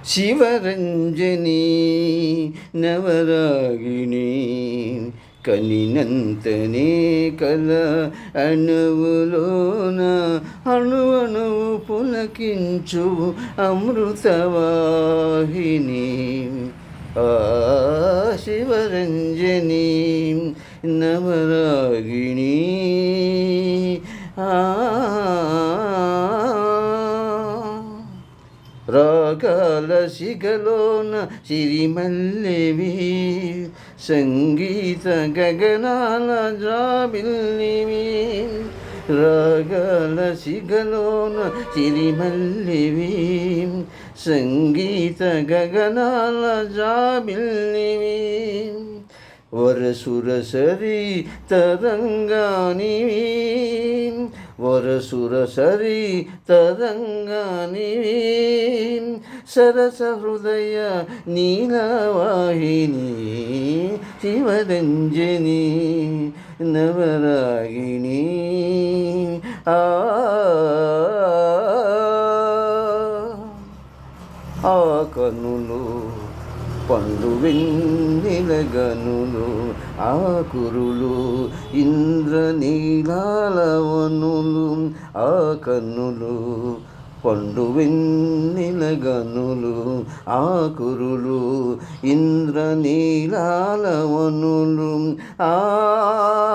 శివరంజని నవరాగిణి కనినంతనే కల అణువులోన అణువణువు పులకించు అమృతవాహిని శివరంజని నవరాగిణి రాగాల సిగలోన సిరిమల్లెవి సంగీత గగనాల జాబిల్లివి రాగాల సిగలోన సిరిమల్లెవి సంగీత గగనాల జాబిల్లివి వరసురసరి తరంగానివి వరసురసరి తరంగానివి సరస హృదయ నీలవాహిని శివరంజని నవరాగిణి ఆ కనులు పండు వెన్నెల గనులు ఆకురులు ఇంద్రనీలాలవనులు ఆ కన్నులు పండు వెన్నెల గనులు ఆకురులు ఇంద్రనీలాలవనులు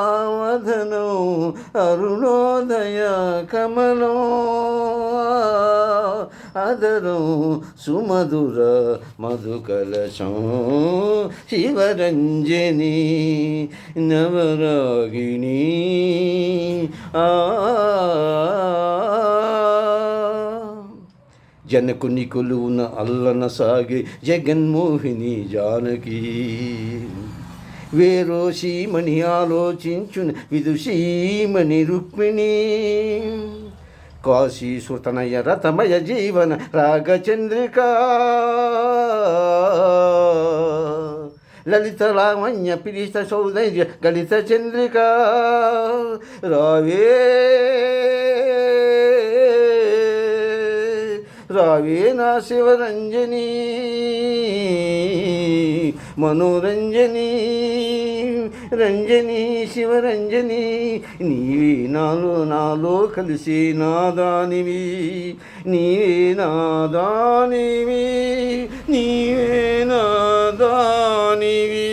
ఆవదనం అరుణోదయ కమలం అదరం సుమధుర మధుకలశం శివరంజని నవరాగిణి జనకుని కొలువున అల్లన సాగే జగన్మోహిని జానకి వేరోషీమణి ఆలోచించున విదుషీమణి రుక్మిణి కాశీ సుతనయ రతమయ జీవన రాగచంద్రిక లలిత లావణ్య పిలిత సౌందర్య గలిత చంద్రిక రావే రావే నా శివరంజని మనోరంజని రంజని శివరంజని నీవే నాలో కలిసి నాదానివి నీవే నాదానివి నీవే నాదానివి